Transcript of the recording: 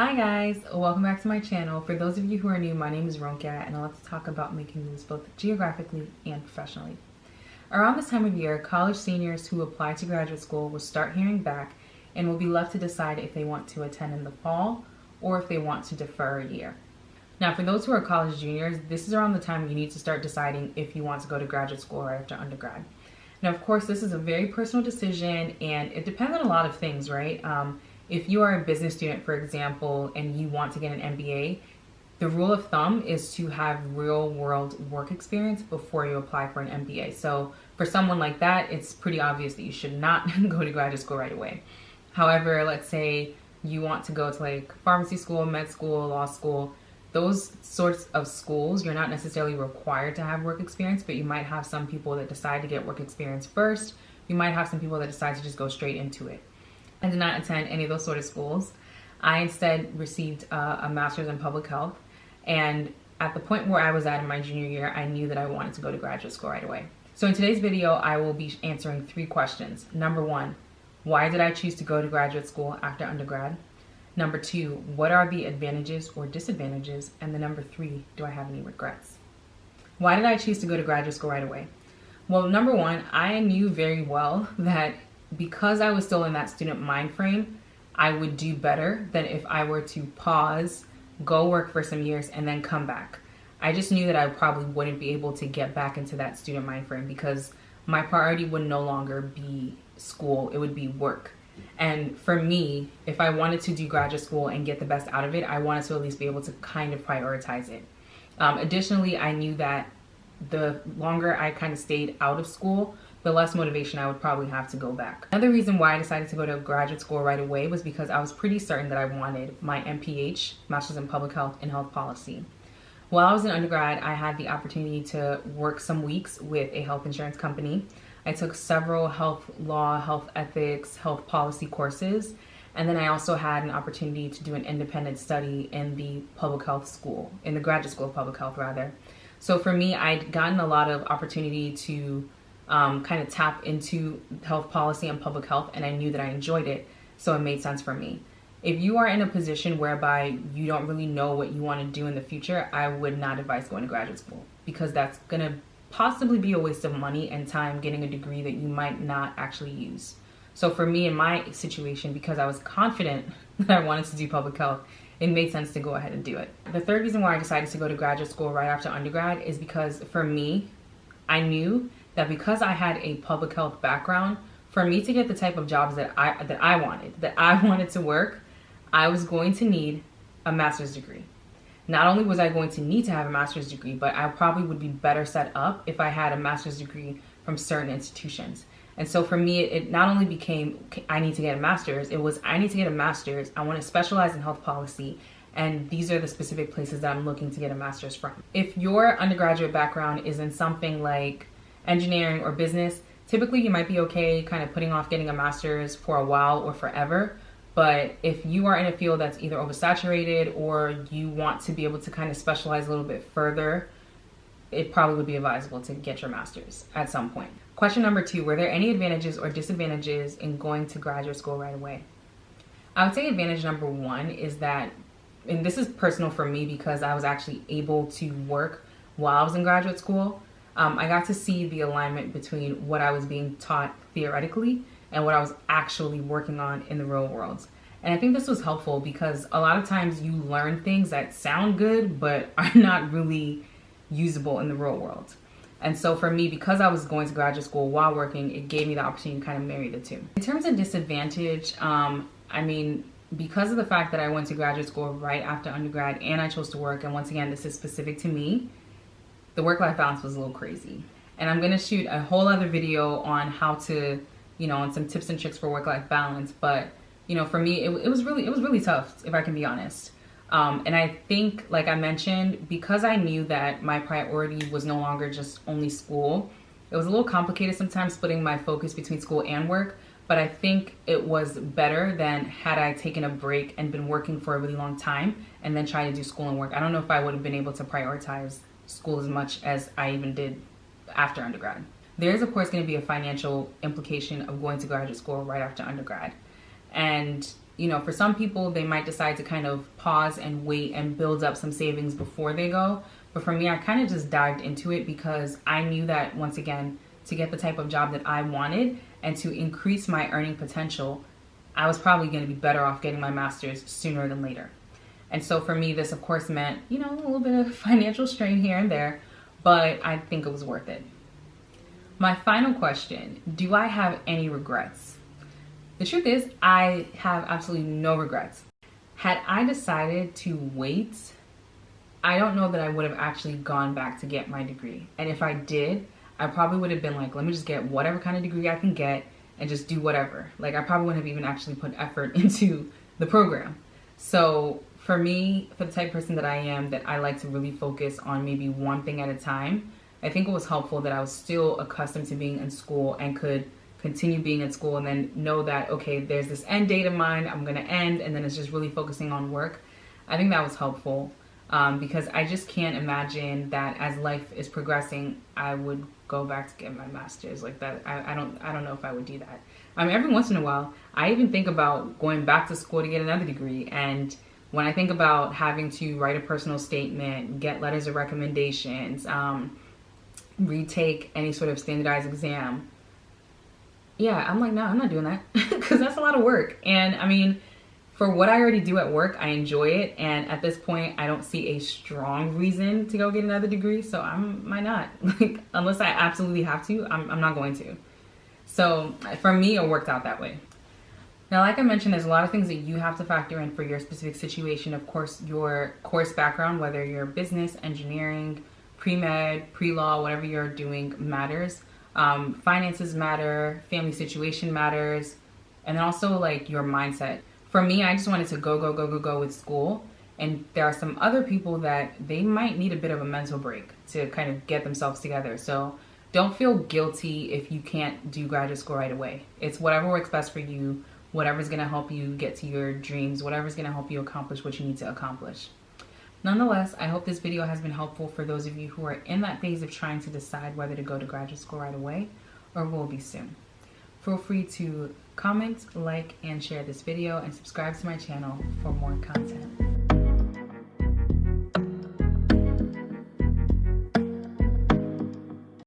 Hi guys, welcome back to my channel. For those of you who are new, my name is Ronka and I like to talk about making moves both geographically and professionally. Around this time of year, college seniors who apply to graduate school will start hearing back and will be left to decide if they want to attend in the fall or if they want to defer a year. Now, for those who are college juniors, this is around the time you need to start deciding if you want to go to graduate school right after undergrad. Now, of course, this is a very personal decision and it depends on a lot of things, right? If you are a business student, for example, and you want to get an MBA, the rule of thumb is to have real world work experience before you apply for an MBA. So for someone like that, it's pretty obvious that you should not go to graduate school right away. However, let's say you want to go to like pharmacy school, med school, law school, those sorts of schools, you're not necessarily required to have work experience, but you might have some people that decide to get work experience first. You might have some people that decide to just go straight into it. I did not attend any of those sort of schools. I instead received a master's in public health. And at the point where I was at in my junior year, I knew that I wanted to go to graduate school right away. So in today's video, I will be answering 3 questions. Number 1, why did I choose to go to graduate school after undergrad? Number 2, what are the advantages or disadvantages? And then number 3, do I have any regrets? Why did I choose to go to graduate school right away? Well, number 1, I knew very well that because I was still in that student mind frame, I would do better than if I were to pause, go work for some years, and then come back. I just knew that I probably wouldn't be able to get back into that student mind frame because my priority would no longer be school, it would be work. And for me, if I wanted to do graduate school and get the best out of it, I wanted to at least be able to kind of prioritize it. Additionally, I knew that the longer I kind of stayed out of school, the less motivation I would probably have to go back. Another reason why I decided to go to graduate school right away was because I was pretty certain that I wanted my MPH, Master's in Public Health and Health Policy. While I was in undergrad, I had the opportunity to work some weeks with a health insurance company. I took several health law, health ethics, health policy courses, and then I also had an opportunity to do an independent study in the public health school, in the graduate school of public health rather. So for me, I'd gotten a lot of opportunity to kind of tap into health policy and public health, and I knew that I enjoyed it, so it made sense for me. If you are in a position whereby you don't really know what you want to do in the future, I would not advise going to graduate school because that's going to possibly be a waste of money and time getting a degree that you might not actually use. So for me, in my situation, because I was confident that I wanted to do public health, it made sense to go ahead and do it. The third reason why I decided to go to graduate school right after undergrad is because for me, I knew that because I had a public health background, for me to get the type of jobs that I wanted to work, I was going to need a master's degree. Not only was I going to need to have a master's degree, but I probably would be better set up if I had a master's degree from certain institutions. And so for me, it not only became, I need to get a master's, it was, I need to get a master's, I want to specialize in health policy, and these are the specific places that I'm looking to get a master's from. If your undergraduate background is in something like engineering or business, typically you might be okay kind of putting off getting a master's for a while or forever. But if you are in a field that's either oversaturated or you want to be able to kind of specialize a little bit further, it probably would be advisable to get your master's at some point. Question number 2, were there any advantages or disadvantages in going to graduate school right away? I would say advantage number 1 is that, and this is personal for me because I was actually able to work while I was in graduate school. I got to see the alignment between what I was being taught theoretically and what I was actually working on in the real world. And I think this was helpful because a lot of times you learn things that sound good but are not really usable in the real world. And so for me, because I was going to graduate school while working, it gave me the opportunity to kind of marry the two. In terms of disadvantage, I mean, because of the fact that I went to graduate school right after undergrad and I chose to work, and once again, this is specific to me, the work-life balance was a little crazy. And I'm going to shoot a whole other video on how to, on some tips and tricks for work-life balance. But, for me, it was really tough, if I can be honest. And I think, like I mentioned, because I knew that my priority was no longer just only school, it was a little complicated sometimes splitting my focus between school and work. But I think it was better than had I taken a break and been working for a really long time and then tried to do school and work. I don't know if I would have been able to prioritize school as much as I even did after undergrad. There is, of course, going to be a financial implication of going to graduate school right after undergrad. And You know, for some people, they might decide to kind of pause and wait and build up some savings before they go. But for me, I kind of just dived into it because I knew that, once again, to get the type of job that I wanted and to increase my earning potential, I was probably going to be better off getting my master's sooner than later. And so for me, this of course meant, you know, a little bit of financial strain here and there, but I think it was worth it. My final question, do I have any regrets? The truth is, I have absolutely no regrets. Had I decided to wait, I don't know that I would have actually gone back to get my degree. And if I did, I probably would have been like, let me just get whatever kind of degree I can get and just do whatever. Like, I probably wouldn't have even actually put effort into the program. So for me, for the type of person that I am, that I like to really focus on maybe one thing at a time, I think it was helpful that I was still accustomed to being in school and could continue being in school and then know that, okay, there's this end date in mind, I'm gonna end, and then it's just really focusing on work. I think that was helpful because I just can't imagine that as life is progressing, I would go back to get my master's like that. I don't know if I would do that. I mean, every once in a while, I even think about going back to school to get another degree. And when I think about having to write a personal statement, get letters of recommendations, retake any sort of standardized exam, yeah, I'm like, no, I'm not doing that because that's a lot of work. And I mean, for what I already do at work, I enjoy it. And at this point, I don't see a strong reason to go get another degree. So might not. Like, unless I absolutely have to, I'm not going to. So for me, it worked out that way. Now, like I mentioned, there's a lot of things that you have to factor in for your specific situation. Of course, your course background, whether you're business, engineering, pre-med, pre-law, whatever you're doing matters. Finances matter, family situation matters, and then also like your mindset. For me, I just wanted to go with school. And there are some other people that they might need a bit of a mental break to kind of get themselves together. So don't feel guilty if you can't do graduate school right away. It's whatever works best for you, whatever's going to help you get to your dreams, whatever's going to help you accomplish what you need to accomplish. Nonetheless, I hope this video has been helpful for those of you who are in that phase of trying to decide whether to go to graduate school right away or will be soon. Feel free to comment, like, and share this video and subscribe to my channel for more content.